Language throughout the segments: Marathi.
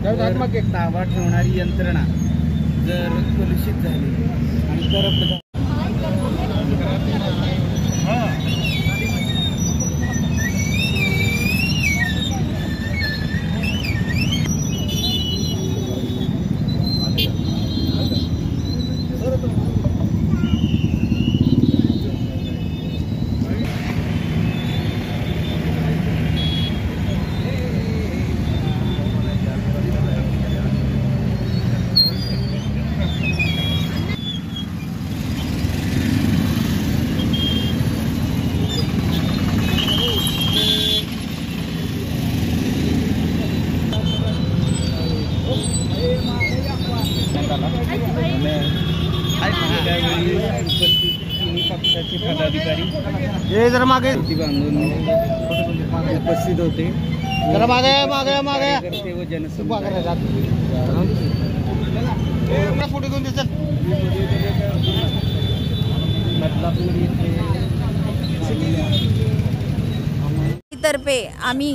ताबा ठेवणारी यंत्रणा जर कलुषित झाली आणि करप्ट पक्षाचे पदाधिकारी ये जरा मागे बांधून उपस्थित होते। जरा मागे मागे मागे कार्यकर्ते व जनसमुदाय फोटो घेऊन दिसत बदलापूर येथे तर्फे आम्ही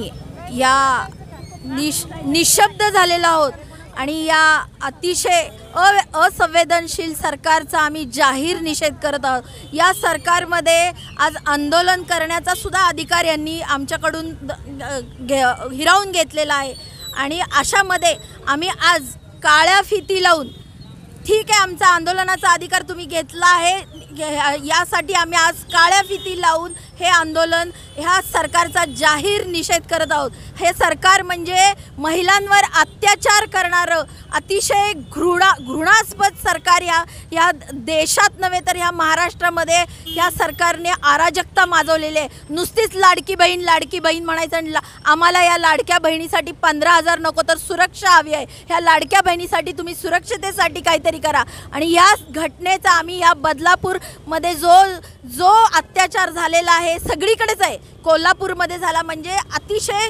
या निशब्द झालेलो आहोत आणि या अतिशय असंवेदनशील सरकारचा आम्ही जाहीर निषेध करत आहोत। या सरकारमध्ये आज आंदोलन करण्याचा सुद्धा अधिकार यांनी आमच्याकडून हिरावून घेतलेला आहे आणि अशामध्ये आम्ही आज काळ्या फिती लावून ठीक आहे आमचा आंदोलनाचा अधिकार तुम्ही घेतला आहे यासाठी आम्ही आज काळ्या फिती लावून हे आंदोलन ह्या सरकारचा जाहीर निषेध करत आहोत। हे सरकार म्हणजे महिलांवर अत्याचार करणारं अतिशय घृणास्पद सरकार या देशात नव्हे तर ह्या महाराष्ट्रामध्ये या सरकारने अराजकता माजवलेली आहे। नुसतीच लाडकी बहीण म्हणायचं आम्हाला या लाडक्या बहिणीसाठी 15,000 नको तर सुरक्षा हवी आहे। ह्या लाडक्या बहिणीसाठी तुम्ही सुरक्षतेसाठी काहीतरी करा आणि या घटनेचा आम्ही या बदलापूरमध्ये जो अत्याचार झालेला आहे सगळीकडेच आहे। कोल्हापूरमध्ये झाला म्हणजे अतिशय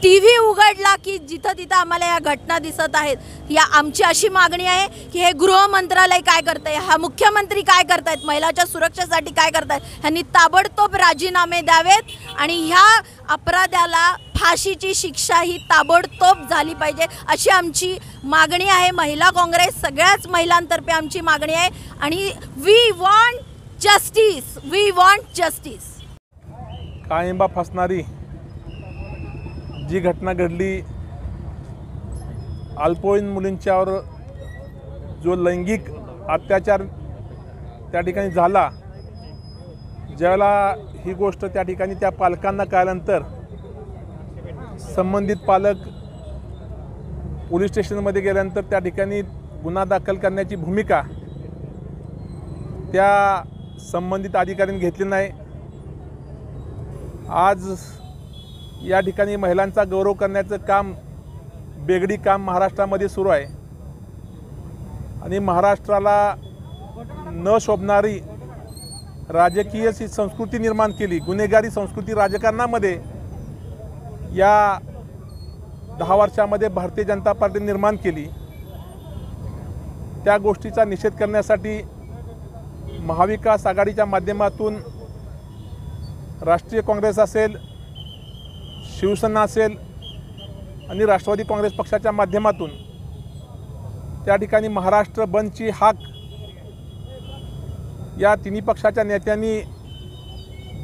TV उघडला की जिथं तिथं आम्हाला या घटना दिसत आहेत। या आमची अशी मागणी आहे की हे गृह मंत्रालय काय करतंय, हा मुख्यमंत्री काय करतायत, महिलांच्या सुरक्षेसाठी काय करतायत, ह्यांनी ताबडतोब राजीनामे द्यावेत आणि ह्या अपराध्याला फाशीची शिक्षा ही ताबडतोब झाली पाहिजे अशी आमची मागणी आहे। महिला काँग्रेस सगळ्याच महिलांतर्फे आमची मागणी आहे आणि वी वॉन्ट जस्टिस। काळिंबा फासणारी जी घटना घडली अल्पवयीन मुलींच्यावर जो लैंगिक अत्याचार त्या ठिकाणी झाला, ज्यावेळेला ही गोष्ट त्या ठिकाणी त्या पालकांना कळल्यानंतर संबंधित पालक पोलीस स्टेशनमध्ये गेल्यानंतर त्या ठिकाणी गुन्हा दाखल करण्याची भूमिका त्या संबंधित अधिकाऱ्यांनी घेतली नाही। आज या ठिकाणी महिलांचा गौरव करण्याचं काम बेगडी काम महाराष्ट्रामध्ये सुरू आहे आणि महाराष्ट्राला न शोभणारी राजकीय संस्कृती निर्माण केली, गुन्हेगारी संस्कृती राजकारणामध्ये या 10 वर्षामध्ये भारतीय जनता पार्टीने निर्माण केली। त्या गोष्टीचा निषेध करण्यासाठी महाविकास आघाडीच्या माध्यमातून राष्ट्रीय काँग्रेस असेल, शिवसेना असेल आणि राष्ट्रवादी काँग्रेस पक्षाच्या माध्यमातून त्या ठिकाणी महाराष्ट्र बंदची हाक या तिन्ही पक्षाच्या नेत्यांनी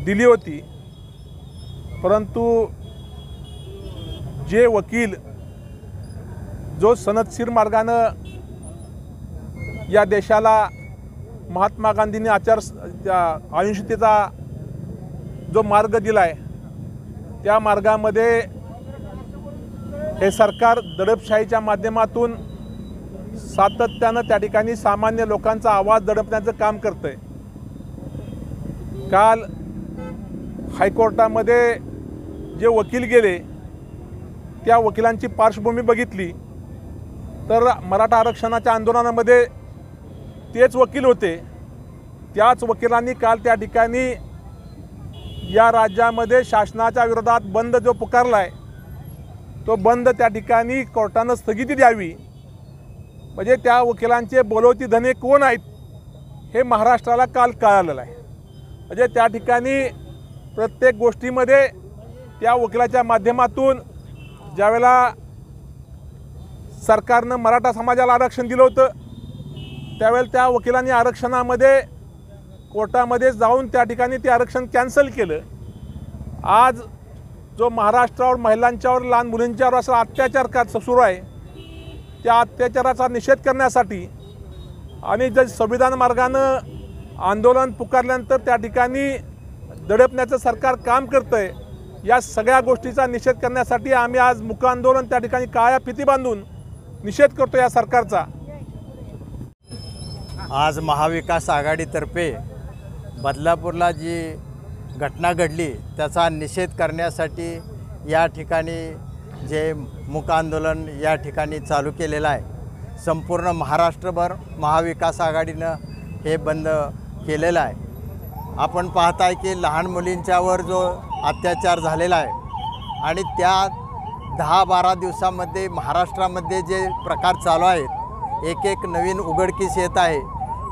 दिली होती। परंतु जे वकील जो सनदशीर मार्गानं या देशाला महात्मा गांधींनी अहिंसतेचा जो मार्ग दिला आहे त्या मार्गामध्ये हे सरकार दडपशाहीच्या माध्यमातून सातत्यानं त्या ठिकाणी सामान्य लोकांचा आवाज दडपण्याचं काम करतंय। काल हायकोर्टामध्ये जे वकील गेले त्या वकिलांची पार्श्वभूमी बघितली तर मराठा आरक्षणाच्या आंदोलनामध्ये तेच वकील होते। त्याच वकिलांनी काल त्या ठिकाणी या राज्यामध्ये शासनाच्या विरोधात बंद जो पुकारला आहे तो बंद त्या ठिकाणी कोर्टानं स्थगिती द्यावी। म्हणजे त्या वकिलांचे बोलवती धने कोण आहेत हे महाराष्ट्राला काल कळालेलं आहे। म्हणजे त्या ठिकाणी प्रत्येक गोष्टीमध्ये त्या वकिलाच्या माध्यमातून ज्यावेळेला सरकारनं मराठा समाजाला आरक्षण दिलं होतं, त्यावेळेला त्या वकिलांनी आरक्षणामध्ये कोर्टामध्ये जाऊन त्या ठिकाणी ते आरक्षण कॅन्सल केलं. आज जो महाराष्ट्रावर महिलांच्यावर, लहान मुलींच्यावर असा अत्याचार सुरू आहे, त्या अत्याचाराचा निषेध करण्यासाठी आणि जे संविधान मार्गानं आंदोलन पुकारल्यानंतर त्या ठिकाणी दडपण्याचं सरकार काम करतं आहे, या सगळ्या गोष्टीचा निषेध करण्यासाठी आम्ही आज मुक आंदोलन त्या ठिकाणी काळ्या फिती बांधून निषेध करतो या सरकारचा. आज महाविकास आघाडीतर्फे बदलापूरला जी घटना घडली त्याचा निषेध करण्यासाठी या ठिकाणी जे मूक आंदोलन या ठिकाणी चालू केलेलं आहे. संपूर्ण महाराष्ट्रभर महाविकास आघाडीनं हे बंद केलेलं आहे. आपण पाहत आहे की लहान मुलींच्यावर जो अत्याचार झालेला आहे आणि त्या 10-12 दिवसामध्ये महाराष्ट्रामध्ये जे प्रकार चालू आहेत, एक नवीन उघडकीस येत आहे.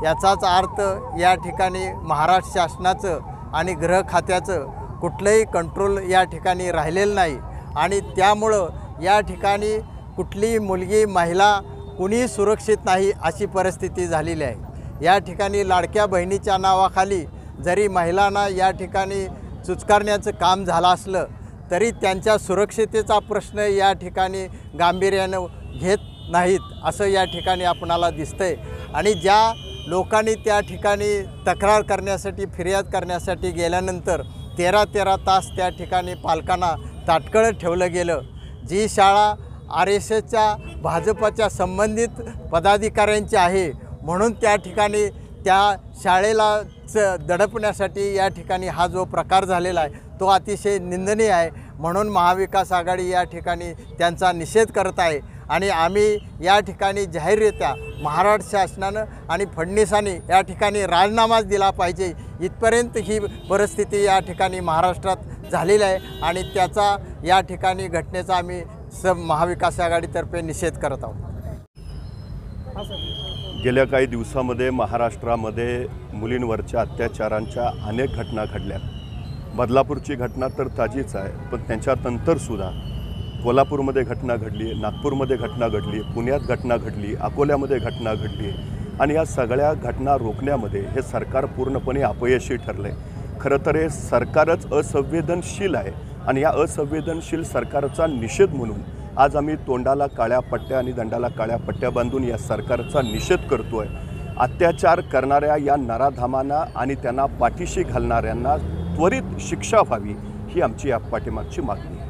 याचाच अर्थ या ठिकाणी महाराष्ट्र शासनाचं आणि गृह खात्याचं कुठलंही कंट्रोल या ठिकाणी राहिलेलं नाही आणि त्यामुळं या ठिकाणी कुठलीही मुलगी, महिला कुणीही सुरक्षित नाही अशी परिस्थिती झालेली आहे. या ठिकाणी लाडक्या बहिणीच्या नावाखाली जरी महिलांना या ठिकाणी चुचकारण्याचं काम झालं असलं तरी त्यांच्या सुरक्षितेचा प्रश्न या ठिकाणी गांभीर्यानं घेत नाहीत असं या ठिकाणी आपणाला दिसतंय. आणि ज्या लोकांनी त्या ठिकाणी तक्रार करण्यासाठी, फिर्याद करण्यासाठी गेल्यानंतर 13 तास त्या ठिकाणी पालकांना ताटकळत ठेवलं गेलं. जी शाळा RSSच्या भाजपच्या संबंधित पदाधिकाऱ्यांची आहे म्हणून त्या ठिकाणी त्या शाळेला दडपण्यासाठी या ठिकाणी हा जो प्रकार झालेला आहे तो अतिशय निंदनीय आहे. म्हणून महाविकास आघाडी या ठिकाणी त्यांचा निषेध करत आहे आणि आम्ही या ठिकाणी जाहीररित्या महाराष्ट्र शासनानं आणि फडणवीसांनी या ठिकाणी राजीनामाच दिला पाहिजे इथपर्यंत ही परिस्थिती या ठिकाणी महाराष्ट्रात झालेली आहे आणि त्याचा या ठिकाणी घटनेचा आम्ही महाविकास आघाडीतर्फे निषेध करत आहोत. गेल्या काही दिवसामध्ये महाराष्ट्रामध्ये मुलींवरच्या अत्याचारांच्या अनेक घटना घडल्या. बदलापूरची घटना तर ताजीच आहे, पण त्यांच्यानंतरसुद्धा कोल्हापूरमध्ये घटना घडली, नागपूरमध्ये घटना घडली, पुण्यात घटना घडली, अकोल्यामध्ये घटना घडली आणि या सगळ्या घटना रोखण्यामध्ये हे सरकार पूर्णपणे अपयशी ठरले. खरं तर हे सरकारच असंवेदनशील आहे आणि या असंवेदनशील सरकारचा निषेध म्हणून आज आम्ही तोंडाला काळ्या पट्ट्या आणि दंडाला काळ्या पट्ट्या बांधून या सरकारचा निषेध करतो आहे. अत्याचार करणाऱ्या या नराधामांना आणि त्यांना पाठीशी घालणाऱ्यांना त्वरित शिक्षा व्हावी ही आमची या पाठीमागची मागणी आहे.